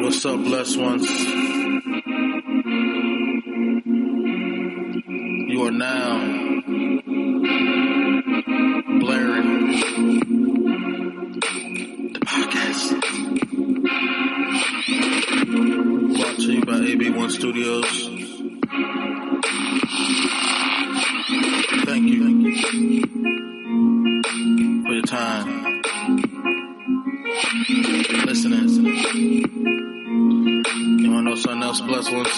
What's up, blessed ones? You are now blaring the podcast. Brought to you by AB1 Studios. Thank you for your time. Listening. You wanna know something else, blessed ones?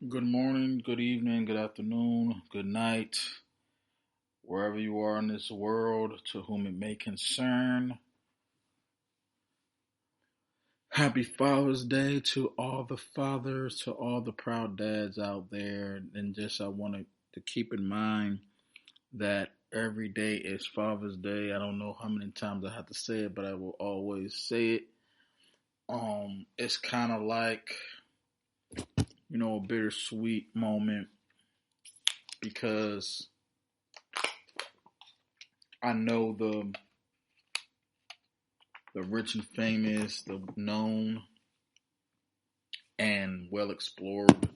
Good morning, good evening, good afternoon, good night, wherever you are in this world, to whom it may concern. Happy Father's Day to all the fathers, to all the proud dads out there. And just I wanted to keep in mind that every day is Father's Day. I don't know how many times I have to say it, but I will always say it. It's kind of like, a bittersweet moment because I know the rich and famous, the known and well explored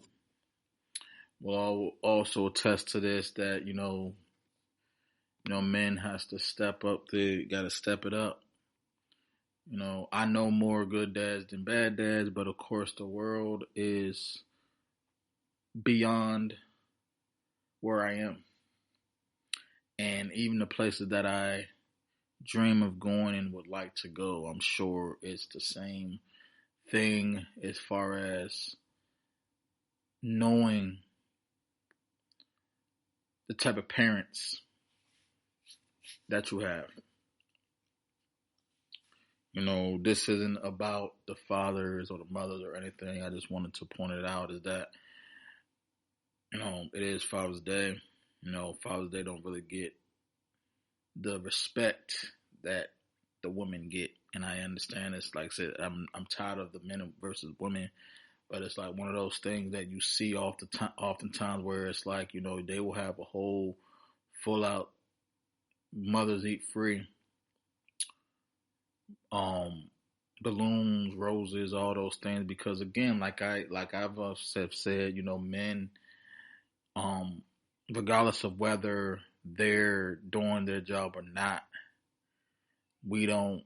will also attest to this, that men has to step up. They got to step it up. I know more good dads than bad dads, but of course the world is beyond where I am. And even the places that I dream of going and would like to go, I'm sure it's the same thing as far as knowing the type of parents that you have. This isn't about the fathers or the mothers or anything. I just wanted to point it out is that, it is Father's Day. Father's Day don't really get the respect that the women get. And I understand it's like I said, I'm tired of the men versus women, but it's like one of those things that you see oftentimes where it's like, they will have a whole full out Mothers Eat Free, balloons, roses, all those things, because again, like I've said, men, regardless of whether they're doing their job or not, we don't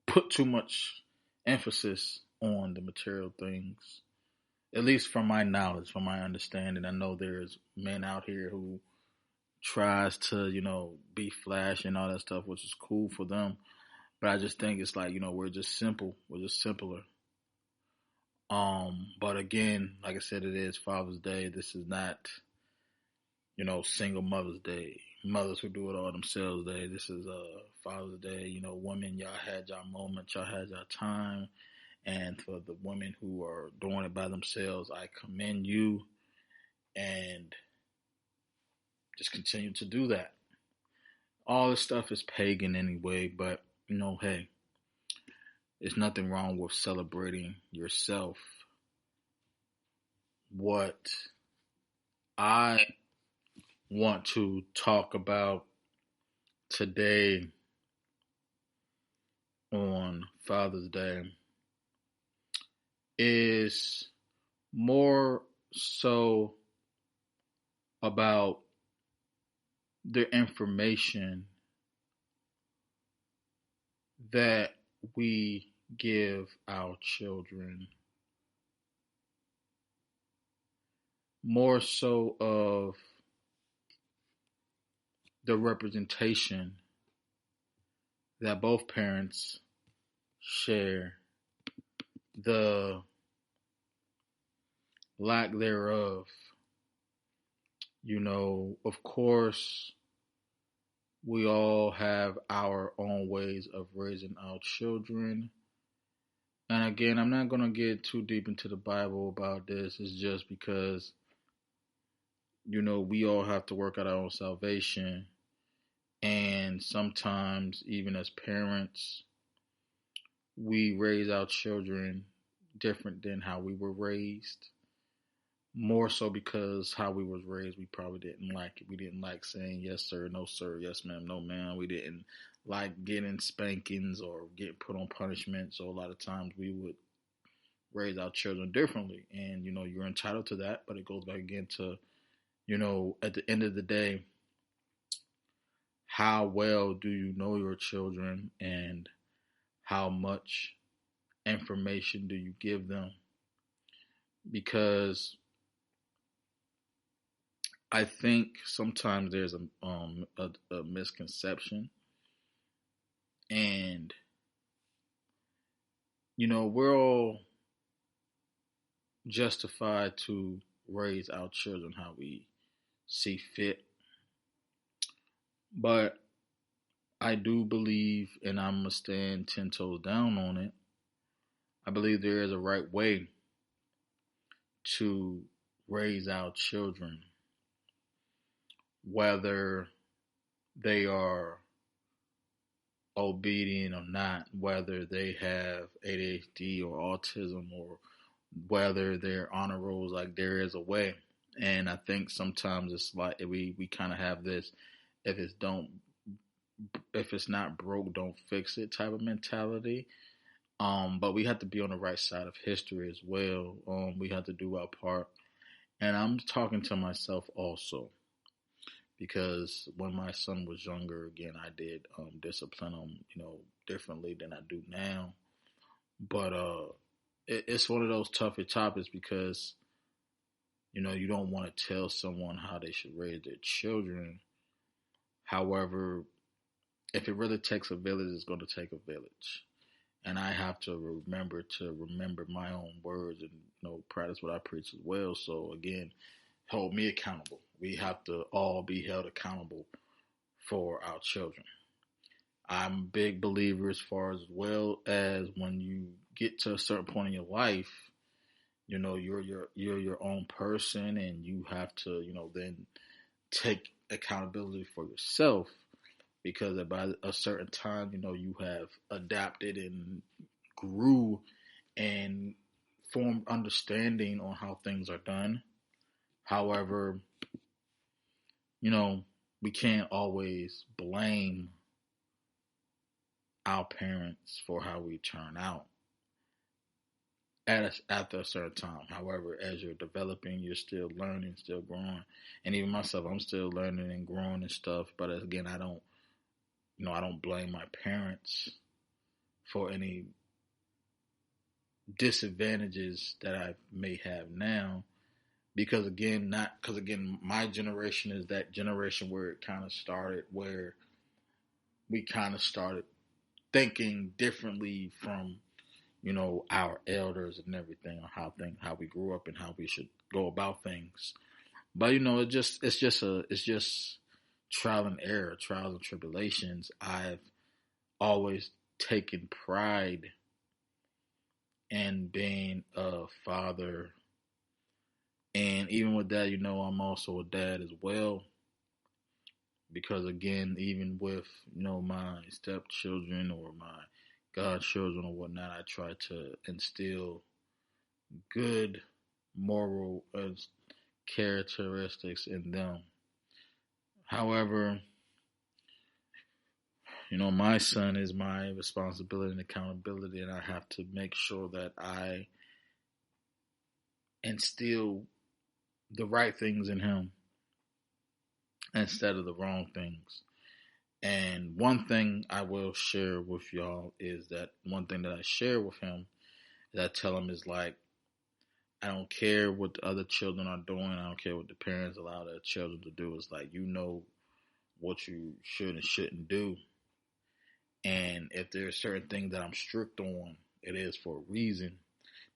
put too much emphasis on the material things. At least from my knowledge, from my understanding, I know there's men out here who tries to, be flashy and all that stuff, which is cool for them. But I just think it's like, we're just simple. We're just simpler. But again, like I said, it is Father's Day. This is not, single Mother's Day. Mothers who do it all themselves Day. This is Father's Day. Women, y'all had y'all moment, y'all had y'all time. And for the women who are doing it by themselves, I commend you, and just continue to do that. All this stuff is pagan anyway, but hey, there's nothing wrong with celebrating yourself. What I want to talk about today on Father's Day is more so about the information that we give our children, more so of the representation that both parents share, the lack thereof. Of course, we all have our own ways of raising our children. And again, I'm not going to get too deep into the Bible about this. It's just because, we all have to work out our own salvation. And sometimes, even as parents, we raise our children different than how we were raised. More so because how we was raised, we probably didn't like it. We didn't like saying yes sir, no sir, yes ma'am, no ma'am. We didn't like getting spankings or getting put on punishment. So a lot of times we would raise our children differently. And, you're entitled to that, but it goes back again to, at the end of the day, how well do you know your children and how much information do you give them? Because I think sometimes there's a misconception, and we're all justified to raise our children how we see fit, but I do believe, and I'm gonna stand 10 toes down on it. I believe there is a right way to raise our children, whether they are obedient or not, whether they have ADHD or autism, or whether they're honor rolls. Like, there is a way. And I think sometimes it's like we kind of have this, if it's don't if it's not broke, don't fix it type of mentality. But we have to be on the right side of history as well. We have to do our part. And I'm talking to myself also, because when my son was younger, again, I did discipline him, differently than I do now. But it's one of those tougher topics because, you don't want to tell someone how they should raise their children. However, if it really takes a village, it's going to take a village. And I have to remember my own words and, practice what I preach as well. So again, hold me accountable. We have to all be held accountable for our children. I'm a big believer as far as well as when you get to a certain point in your life, you're your own person, and you have to, then take accountability for yourself, because by a certain time, you have adapted and grew and formed understanding on how things are done. However, we can't always blame our parents for how we turn out after a certain time. However, as you're developing, you're still learning, still growing. And even myself, I'm still learning and growing and stuff. But again, I don't blame my parents for any disadvantages that I may have now. Because again, my generation is that generation where it kind of started, where we kind of started thinking differently from, our elders and everything, on how we grew up and how we should go about things. But it's just trial and error, trials and tribulations. I've always taken pride in being a father, and even with that, I'm also a dad as well. Because again, even with my stepchildren or my godchildren or whatnot, I try to instill good moral characteristics in them. However, my son is my responsibility and accountability, and I have to make sure that I instill the right things in him instead of the wrong things. And one thing I will share with y'all is that one thing that I share with him, that I tell him, is like, I don't care what the other children are doing. I don't care what the parents allow their children to do. It's like, what you should and shouldn't do. And if there are certain things that I'm strict on, it is for a reason.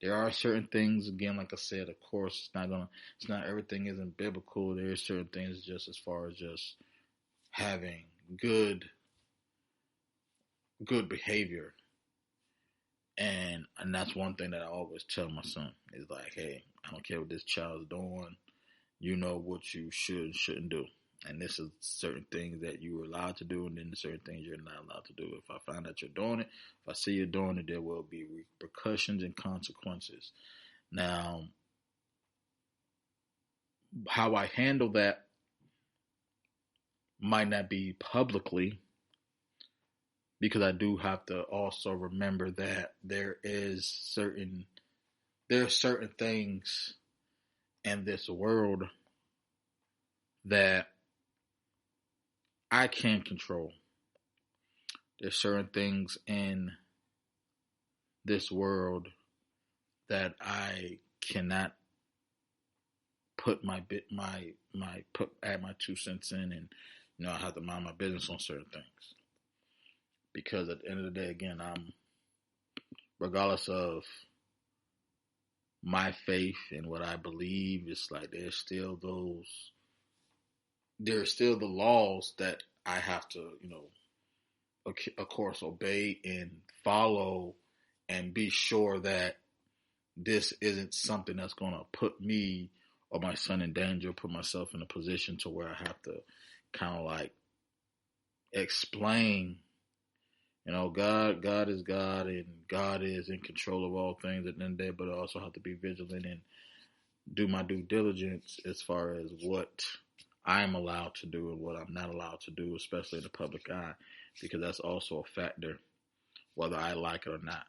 There are certain things, again, like I said, of course, it's not everything isn't biblical. There are certain things just as far as just having good behavior. And that's one thing that I always tell my son is like, hey, I don't care what this child's doing. You know what you should and shouldn't do. And this is certain things that you are allowed to do, and then certain things you're not allowed to do. If I find out you're doing it, if I see you're doing it, there will be repercussions and consequences. Now, how I handle that might not be publicly, because I do have to also remember that there are certain things in this world that I can't control. There's certain things in this world that I cannot put add my 2 cents in, and I have to mind my business on certain things, because at the end of the day, again, regardless of my faith and what I believe, it's like there's still the laws that I have to, of course, obey and follow, and be sure that this isn't something that's going to put me or my son in danger, put myself in a position to where I have to kind of like explain, God is God, and God is in control of all things at the end of the day, but I also have to be vigilant and do my due diligence as far as what I'm allowed to do and what I'm not allowed to do, especially in the public eye, because that's also a factor, whether I like it or not.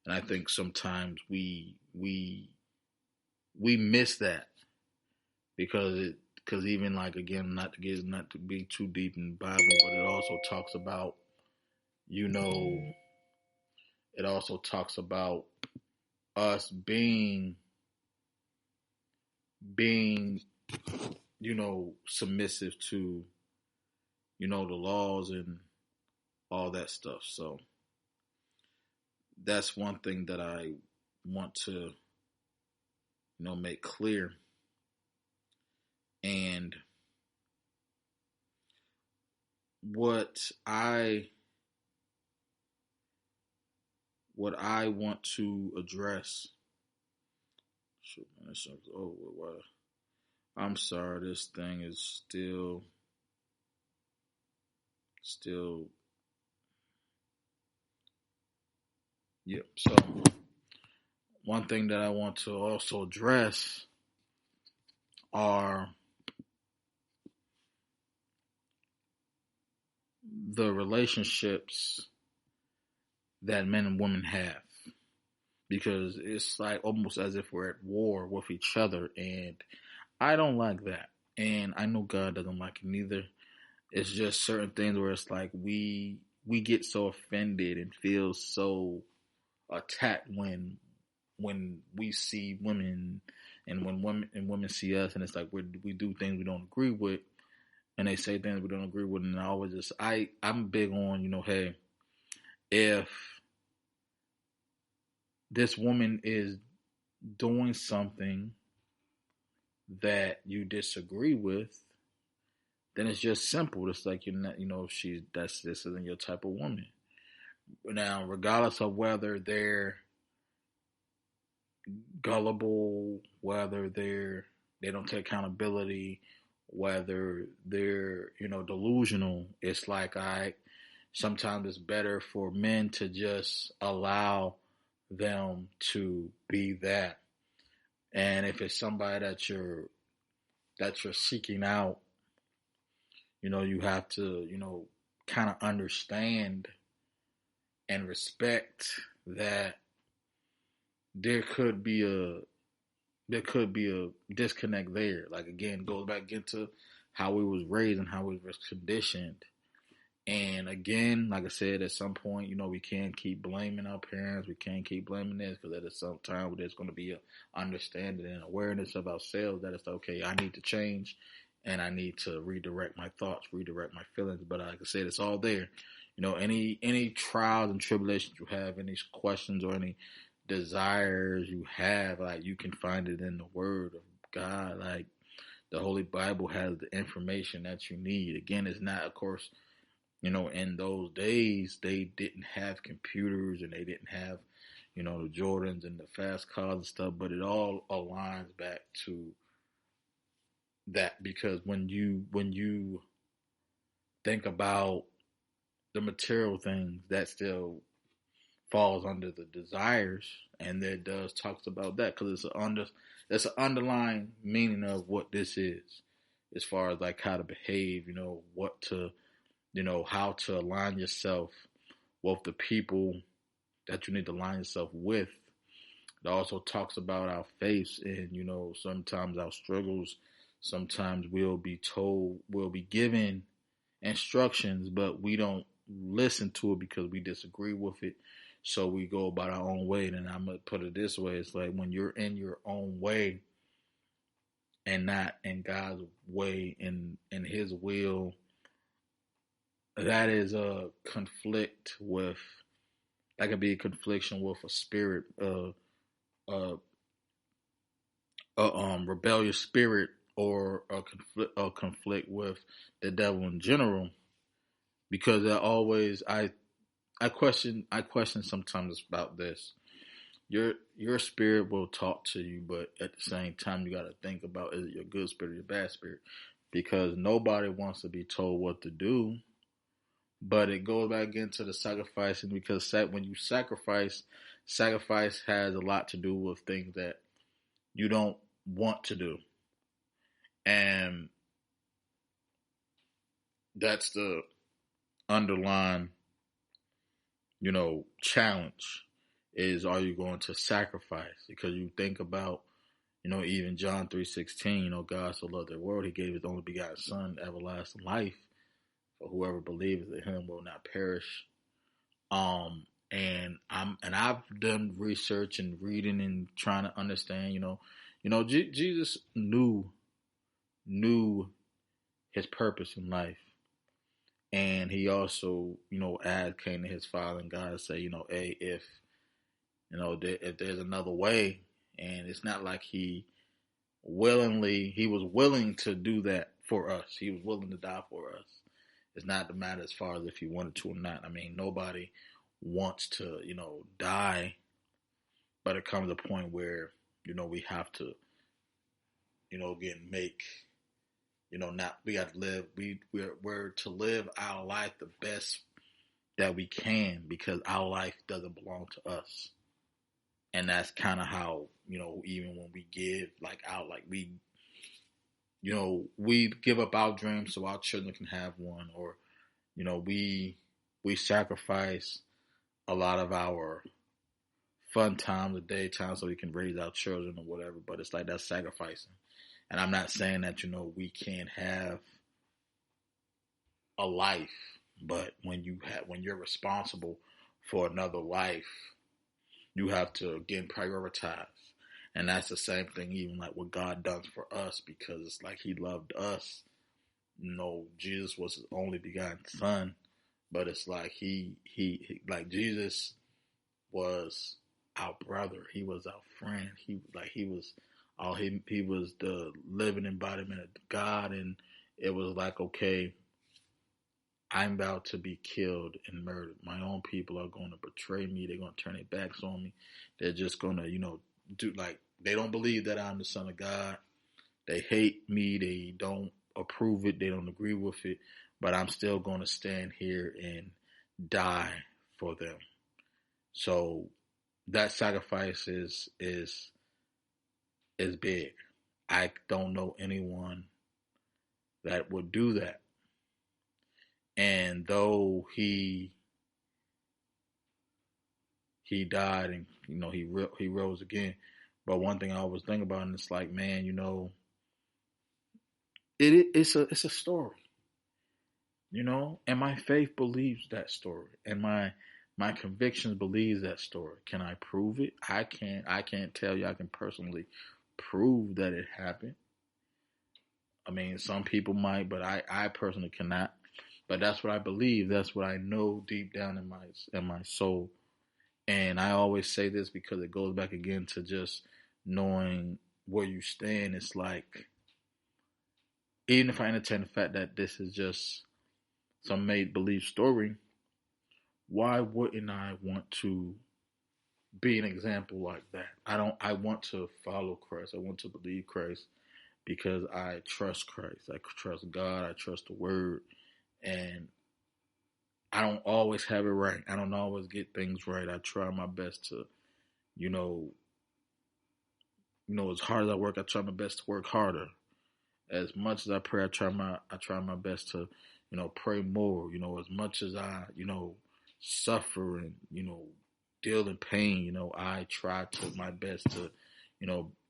And I think sometimes we miss that, because even, like, again, not to be too deep in the Bible, but it also talks about, us being submissive to, the laws and all that stuff. So that's one thing that I want to, make clear. And what I want to address. Shoot, man, I'm sorry, this thing is still. Yep. So one thing that I want to also address are the relationships that men and women have, because it's like almost as if we're at war with each other, and I don't like that, and I know God doesn't like it neither. It's just certain things where it's like we get so offended and feel so attacked when we see women, and when women see us, and it's like we do things we don't agree with, and they say things we don't agree with, and I'm big on, hey, if this woman is doing something that you disagree with, then it's just simple. It's like, you're not, this isn't your type of woman. Now, regardless of whether they're gullible, whether they don't take accountability, whether they're, delusional, it's like, sometimes it's better for men to just allow them to be that. And if it's somebody that you're seeking out, you have to, kind of understand and respect that there could be a disconnect there. Like, again, goes back into how we was raised and how we was conditioned. And again, like I said, at some point, we can't keep blaming our parents. We can't keep blaming this, because at some time there's going to be a understanding and awareness of ourselves that it's okay, I need to change, and I need to redirect my thoughts, redirect my feelings. But like I said, it's all there. Any trials and tribulations you have, any questions or any desires you have, like you can find it in the Word of God. Like the Holy Bible has the information that you need. Again, it's not, of course, in those days they didn't have computers and they didn't have, the Jordans and the fast cars and stuff, but it all aligns back to that, because when you think about the material things, that still falls under the desires, and it does talks about that, because it's an underlying meaning of what this is, as far as like how to behave, what to, how to align yourself with the people that you need to align yourself with. It also talks about our faiths and, sometimes our struggles. Sometimes we'll be given instructions, but we don't listen to it because we disagree with it. So we go about our own way. And I'm going to put it this way. It's like when you're in your own way and not in God's way, in his will, that is a conflict with, that could be a confliction with a spirit, a rebellious spirit, or a conflict with the devil in general. Because I question sometimes about this. Your spirit will talk to you, but at the same time you got to think about, is it your good spirit or your bad spirit? Because nobody wants to be told what to do. But it goes back into the sacrificing, because when you sacrifice has a lot to do with things that you don't want to do. And that's the underlying, challenge, is, are you going to sacrifice? Because you think about, even John 3:16, God so loved the world, he gave his only begotten son, everlasting life, for whoever believes in him will not perish. And I've done research and reading and trying to understand, Jesus knew his purpose in life. And he also, came to his father and God and say, hey, if there's another way, and it's not like he was willing to do that for us. He was willing to die for us. It's not the matter as far as if he wanted to or not. I mean, nobody wants to, die, but it comes a point where, we have to, again, make, not, we got to live, we're to live our life the best that we can, because our life doesn't belong to us. And that's kind of how, even when we give we give up our dreams so our children can have one, or, we sacrifice a lot of our fun time, the daytime, so we can raise our children or whatever. But it's like, that's sacrificing. And I'm not saying that, we can't have a life, but when you're responsible for another life, you have to, again, prioritize. And that's the same thing, even like what God does for us, because it's like he loved us. Jesus was his only begotten son, but it's like he like Jesus was our brother. He was our friend. He was the living embodiment of God. And it was like, okay, I'm about to be killed and murdered. My own people are going to betray me. They're going to turn their backs on me. They're just going to, do, like, they don't believe that I'm the son of God. They hate me. They don't approve it. They don't agree with it. But I'm still going to stand here and die for them. So that sacrifice is big. I don't know anyone that would do that. And though he died and, he rose again. But one thing I always think about, and it's like, man, it's a story, and my faith believes that story, and my convictions believes that story. Can I prove it? I can't tell you I can personally prove that it happened. I mean, some people might, but I personally cannot. But that's what I believe. That's what I know deep down in my soul. And I always say this because it goes back again to just knowing where you stand. It's like, even if I entertain the fact that this is just some made believe story, why wouldn't I want to be an example like that? I want to follow Christ. I want to believe Christ because I trust Christ. I trust God. I trust the word. And I don't always have it right. I don't always get things right. I try my best to, you know, as hard as I work, I try my best to work harder. As much as I pray, I try my best to, pray more. As much as I, suffer and, deal in pain, I try to my best to,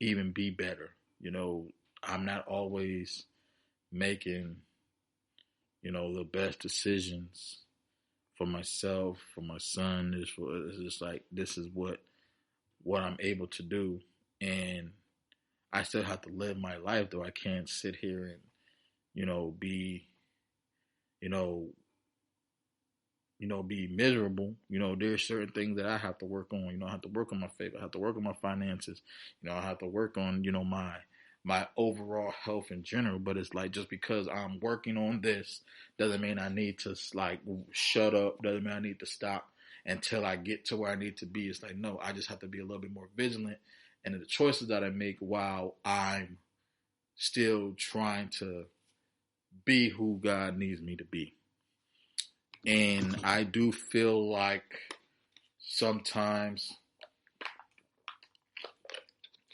even be better. I'm not always making, the best decisions for myself, for my son. It's just like, this is what I'm able to do. And I still have to live my life, though. I can't sit here and, be, you know, be miserable. There's certain things that I have to work on. I have to work on my faith. I have to work on my finances. I have to work on, my overall health in general. But it's like, just because I'm working on this doesn't mean I need to like shut up. Doesn't mean I need to stop until I get to where I need to be. It's like, no, I just have to be a little bit more vigilant. And the choices that I make while I'm still trying to be who God needs me to be. And I do feel like sometimes,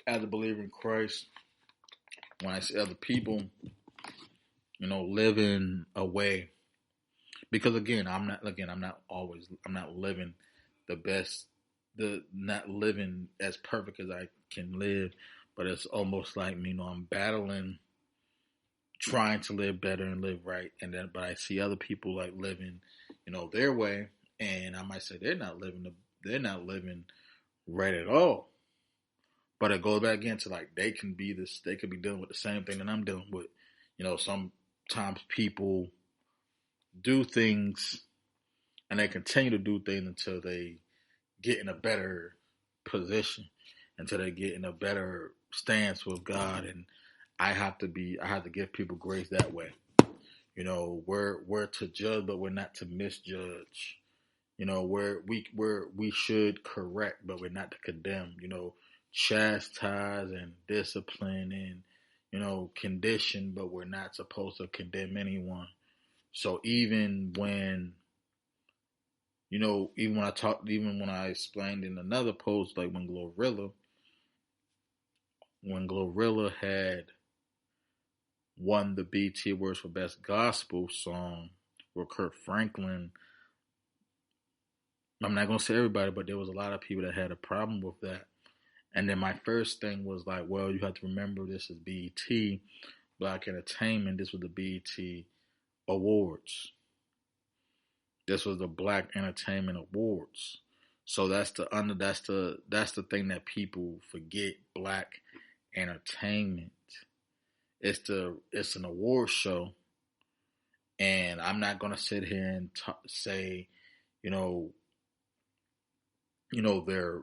as a believer in Christ, when I see other people, living a way, because again, I'm not living the best, not living as perfect as I can live, but it's almost like, I'm battling, trying to live better and live right. But I see other people like living, their way. And I might say they're not living right at all. But it goes back into like, they could be dealing with the same thing that I'm dealing with. Sometimes people do things and they continue to do things until they get in a better position, until they get in a better stance with God. And I have to give people grace that way. We're to judge, but we're not to misjudge. We should correct, but we're not to condemn. Chastise and discipline and condition, but we're not supposed to condemn anyone. So even when when I explained in another post, like when Glorilla had won the BET Awards for Best Gospel Song with Kirk Franklin, I'm not going to say everybody, but there was a lot of people that had a problem with that. And then my first thing was like, well, you have to remember, this is BET, Black Entertainment. This was the BET Awards. This was the Black Entertainment Awards. So that's the thing that people forget. Black Entertainment. It's an award show, and I'm not gonna sit here and say,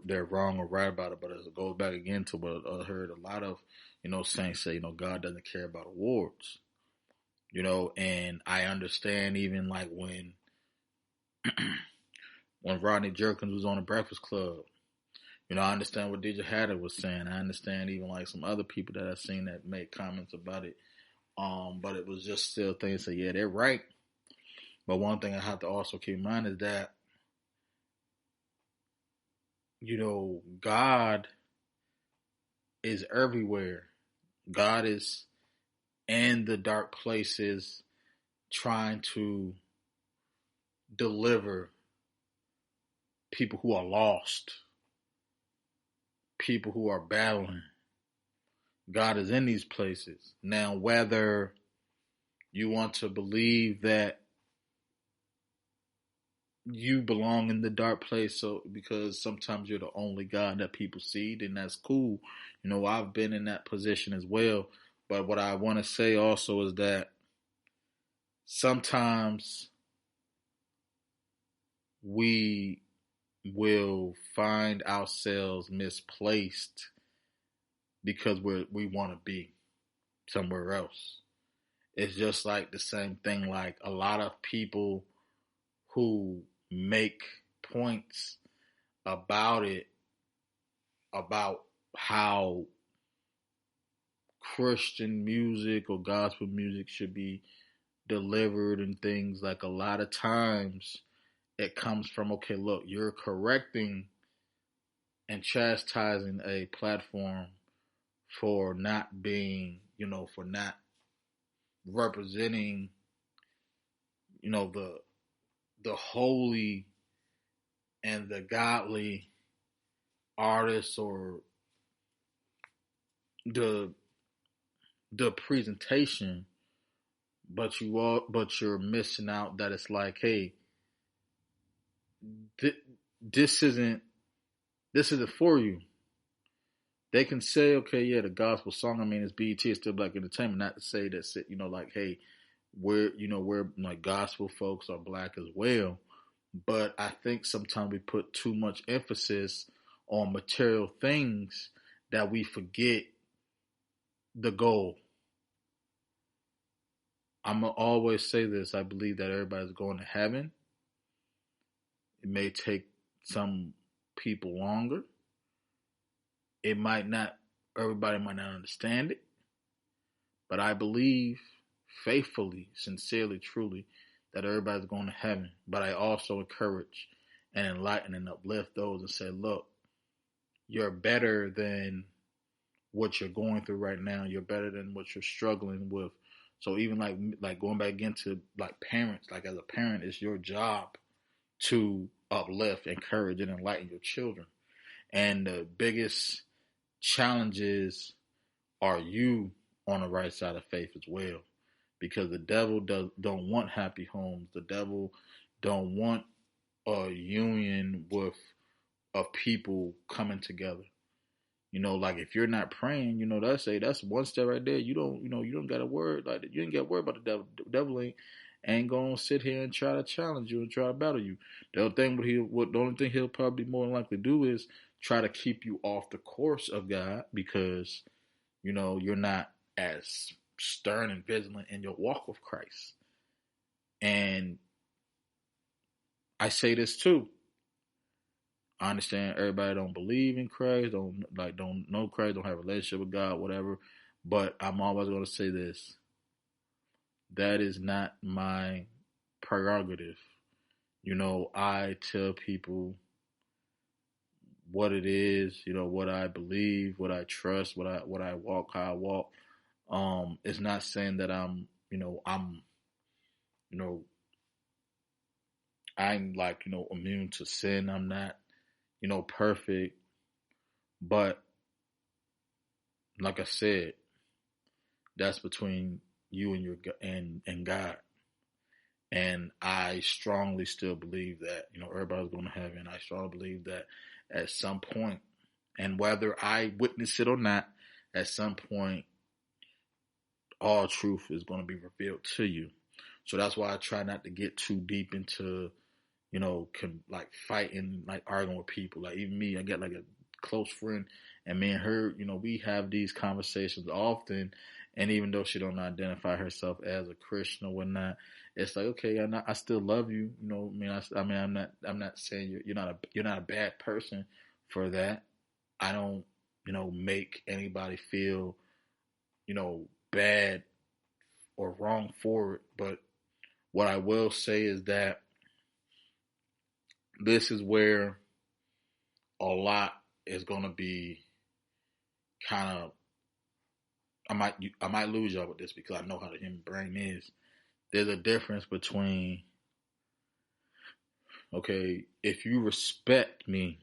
they're wrong or right about it. But as it goes back again to what I heard a lot of, saints say, God doesn't care about awards. And I understand, even like when Rodney Jerkins was on the Breakfast Club, I understand what Deidre Haddon was saying. I understand even like some other people that I've seen that made comments about it. But it was just still things that, yeah, they're right. But one thing I have to also keep in mind is that, God is everywhere. God is in the dark places trying to deliver people who are lost, people who are battling. God is in these places. Now, whether you want to believe that you belong in the dark place, so because sometimes you're the only God that people see, then that's cool. I've been in that position as well. But what I want to say also is that sometimes we will find ourselves misplaced because we want to be somewhere else. It's just like the same thing, like a lot of people who make points about it, about how Christian music or gospel music should be delivered and things, like a lot of times it comes from, okay, look, you're correcting and chastising a platform for not being, for not representing, the holy and the godly artists, or the the presentation, but you're missing out that it's like, hey, th- this isn't for you. They can say, okay, yeah, the gospel song, I mean, it's BET, it's still black entertainment, not to say that, like, hey, we're like gospel folks are black as well. But I think sometimes we put too much emphasis on material things that we forget the goal. I'm going to always say this. I believe that everybody's going to heaven. It may take some people longer. It might not, everybody might not understand it. But I believe faithfully, sincerely, truly, that everybody's going to heaven. But I also encourage and enlighten and uplift those and say, look, you're better than what you're going through right now. You're better than what you're struggling with. So even like going back into like parents, like as a parent, it's your job to uplift, encourage, and enlighten your children. And the biggest challenges are you on the right side of faith as well, because the devil don't want happy homes. The devil don't want a union of people coming together. Like if you're not praying, that's one step right there. You don't got a word like that. You ain't got to worry about the devil. The devil ain't gonna sit here and try to challenge you and try to battle you. The only thing he'll probably more than likely do is try to keep you off the course of God, because you're not as stern and vigilant in your walk with Christ. And I say this too. I understand everybody don't believe in Christ, don't know Christ, don't have a relationship with God, whatever. But I'm always going to say this: that is not my prerogative. I tell people what it is, what I believe, what I trust, what I walk, how I walk. It's not saying that you know, I'm like, immune to sin. I'm not, perfect. But like I said, that's between you and and God. And I strongly still believe that, everybody's going to heaven. I strongly believe that at some point, and whether I witness it or not, at some point, all truth is going to be revealed to you. So that's why I try not to get too deep into, like fighting, like arguing with people. Like even me, I get like a close friend, and me and her, we have these conversations often. And even though she don't identify herself as a Christian or whatnot, it's like, okay, I still love you. I'm not saying you're not a bad person for that. I don't, make anybody feel, bad or wrong for it. But what I will say is that this is where a lot is going to be kind of, I might lose y'all with this because I know how the human brain is. There's a difference between, okay, if you respect me,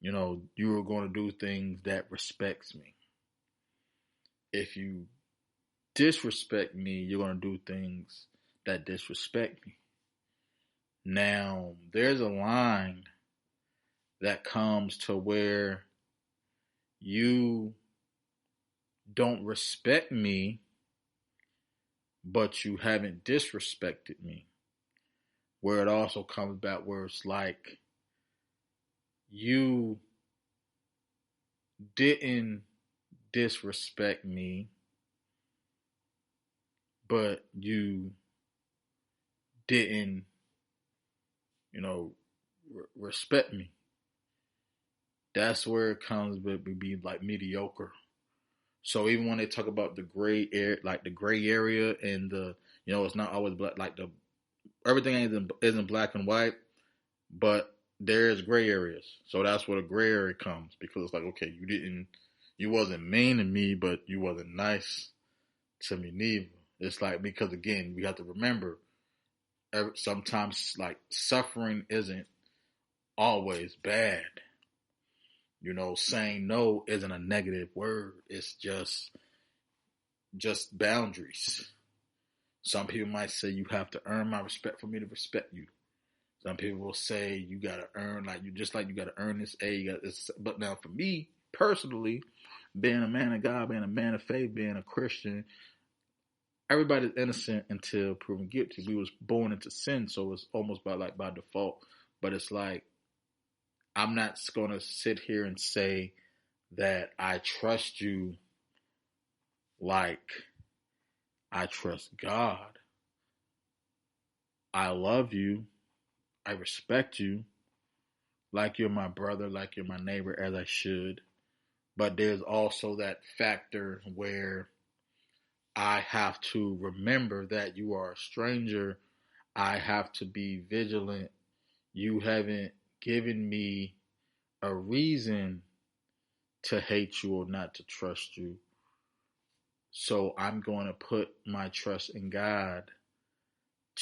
you are going to do things that respects me. If you disrespect me, you're going to do things that disrespect me. Now, there's a line that comes to where you don't respect me, but you haven't disrespected me. where it also comes back where it's like you didn't disrespect me, but you didn't, you know, respect me. That's where it comes with be like mediocre. So even when they talk about the gray area, like the gray area and the, it's not always black, like the everything isn't black and white, but there is gray areas. So that's where the gray area comes because it's like, okay, you wasn't mean to me, but you wasn't nice to me neither. It's like, because again, we have to remember, sometimes like suffering isn't always bad. Saying no isn't a negative word. It's just boundaries. Some people might say you have to earn my respect for me to respect you. Some people will say you gotta earn, like you gotta earn this A. You got this. But now for me personally, being a man of God, being a man of faith, being a Christian, everybody's innocent until proven guilty. We was born into sin, so it's almost by default. But it's like, I'm not gonna sit here and say that I trust you like I trust God. I love you. I respect you like you're my brother, like you're my neighbor, as I should. But there's also that factor where I have to remember that you are a stranger. I have to be vigilant. You haven't given me a reason to hate you or not to trust you. So I'm going to put my trust in God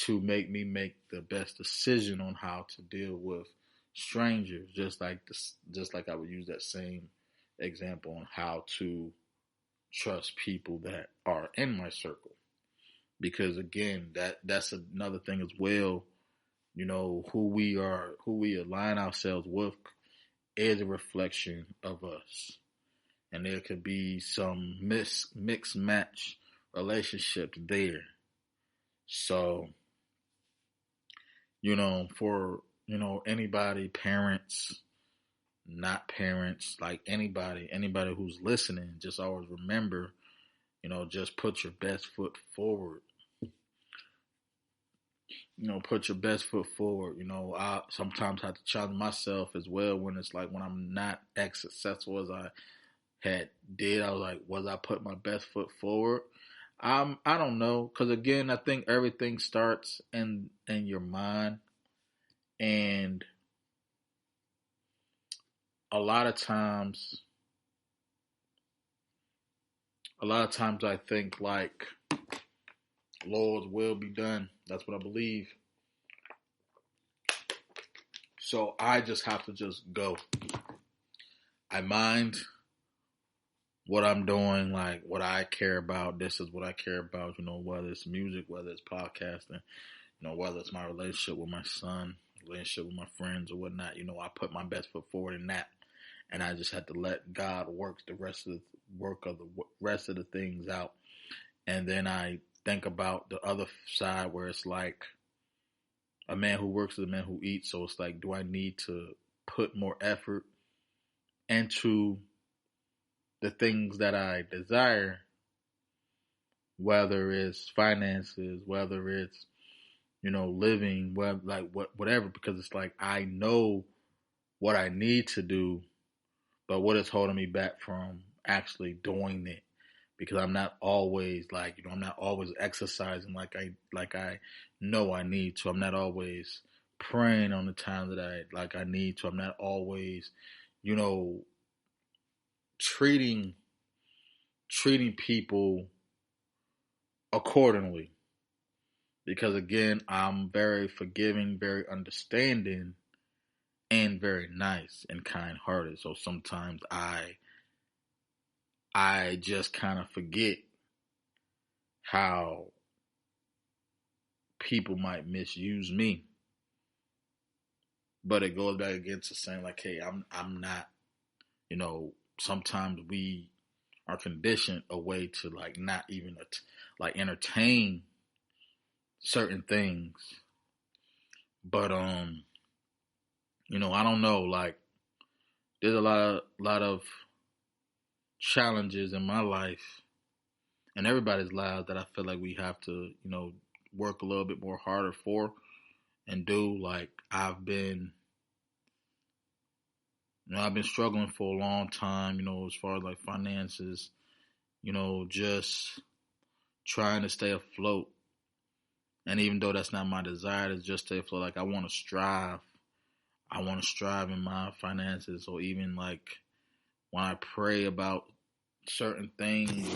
to make me make the best decision on how to deal with strangers. Just like I would use that same example on how to trust people that are in my circle. Because again, that's another thing as well. Who we align ourselves with is a reflection of us. And there could be some mixed match relationship there. So, for, anybody, parents, not parents, like anybody who's listening, just always remember, just put your best foot forward. Put your best foot forward. I sometimes have to challenge myself as well when I'm not as successful as I did. I was like, was I put my best foot forward? I don't know, because again, I think everything starts in your mind, and a lot of times I think like, Lord's will be done. That's what I believe. So I just have to just go. I mind what I'm doing, like what I care about. This is what I care about, whether it's music, whether it's podcasting, whether it's my relationship with my son, relationship with my friends or whatnot. I put my best foot forward in that. And I just had to let God work the rest of the things out. And then I think about the other side where it's like, a man who works is a man who eats. So it's like, do I need to put more effort into the things that I desire, whether it's finances, whether it's, living, whatever, because it's like, I know what I need to do, but what is holding me back from actually doing it? Because I'm not always I'm not always exercising like I know I need to. I'm not always praying on the time that I need to. I'm not always, treating people accordingly. Because again, I'm very forgiving, very understanding, and very nice and kind-hearted. So sometimes I just kind of forget how people might misuse me. But it goes back again to saying like, hey, I'm not, sometimes we are conditioned a way to not even entertain certain things. But I don't know. Like, there's a lot of challenges in my life and everybody's lives that I feel like we have to, work a little bit more harder for and do. Like, I've been struggling for a long time, as far as like finances, just trying to stay afloat. And even though that's not my desire to just stay afloat, like I want to strive. I want to strive in my finances, or even like when I pray about certain things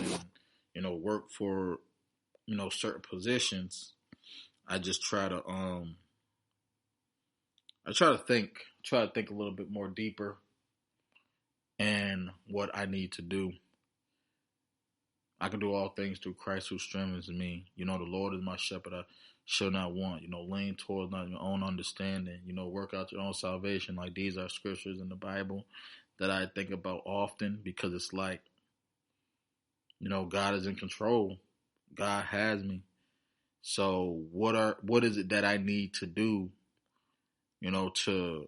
and work for certain positions, I just try to think a little bit more deeper and what I need to do. I can do all things through Christ who strengthens me. The Lord is my shepherd. I shall not want. Lean towards not your own understanding. Work out your own salvation. Like, these are scriptures in the Bible that I think about often, because it's like, God is in control. God has me. So what is it that I need to do, to,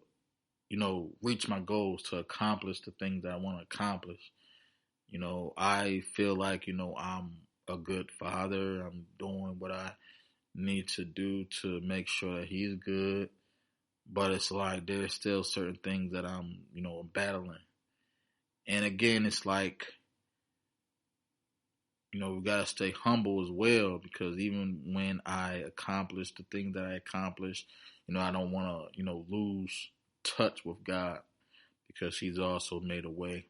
reach my goals, to accomplish the things that I want to accomplish? I feel like, I'm a good father. I'm doing what I need to do to make sure that he's good. But it's like there's still certain things that I'm, battling. And again, it's like, we gotta stay humble as well, because even when I accomplish the things that I accomplish, I don't want to, lose touch with God, because He's also made a way.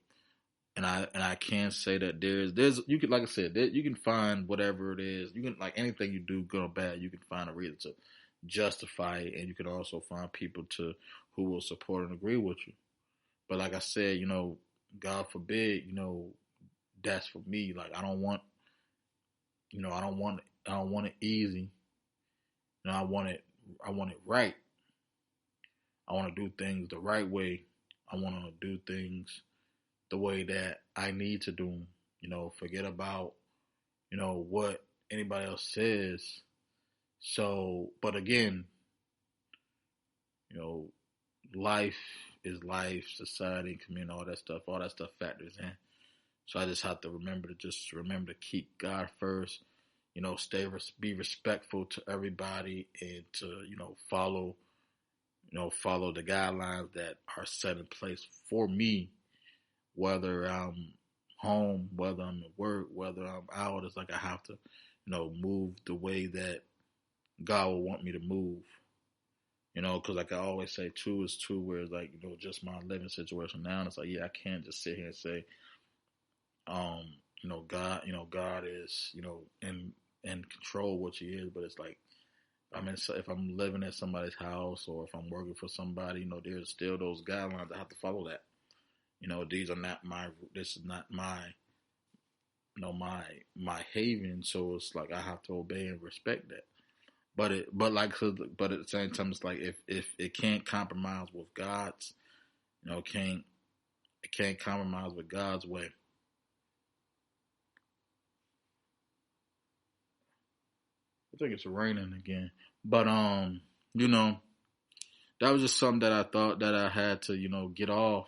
And I can say that there's you can, like I said, you can find whatever it is. You can, like, anything you do, good or bad, you can find a reason to justify it, and you can also find people who will support and agree with you. But like I said, God forbid, that's for me. Like, I don't want it easy. I want it right. I want to do things the right way. I want to do things the way that I need to do them. Forget about, what anybody else says. So, but again, you know, life is life, society, community, all that stuff factors in. So I just have to remember to keep God first, be respectful to everybody, and to, follow the guidelines that are set in place for me, whether I'm home, whether I'm at work, whether I'm out. It's like I have to, move the way that God will want me to move. Because like I always say, two is two, where it's like, just my living situation now. And it's like, yeah, I can't just sit here and say, um, God is, in control of what He is. But it's like, if I'm living at somebody's house, or if I'm working for somebody, there's still those guidelines. I have to follow that. This is not my, my haven. So it's like I have to obey and respect that. But at the same time, it's like, if it can't compromise with God's, it can't compromise with God's way. I think it's raining again, but you know, that was just something that I thought that I had to, get off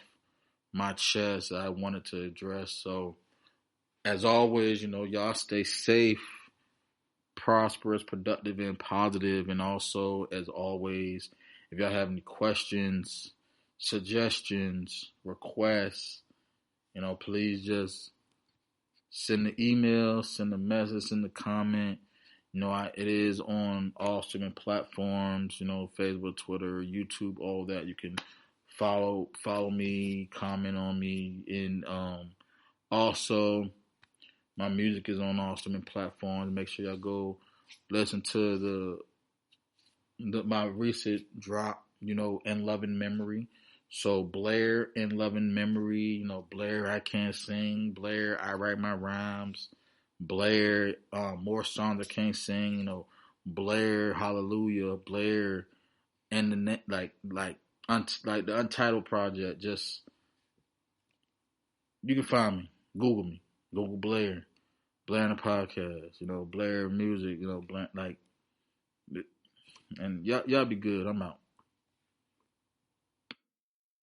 my chest. I wanted to address. So, as always, y'all stay safe, prosperous, productive, and positive. And also, as always, if y'all have any questions, suggestions, requests, please just send the email, send a message, send the comment. It is on all streaming platforms, Facebook, Twitter, YouTube, all that. You can follow me, comment on me, and also my music is on all streaming platforms. Make sure y'all go listen to my recent drop, In Loving Memory. So Blair, In Loving Memory, Blair, I Can't Sing, Blair, I Write My Rhymes, Blair, More Songs I Can't Sing, Blair, Hallelujah, Blair, and the net, like the Untitled Project. Just, you can find me, Google Blair, Blair in the podcast, Blair music, Blair, like, And y'all be good. I'm out.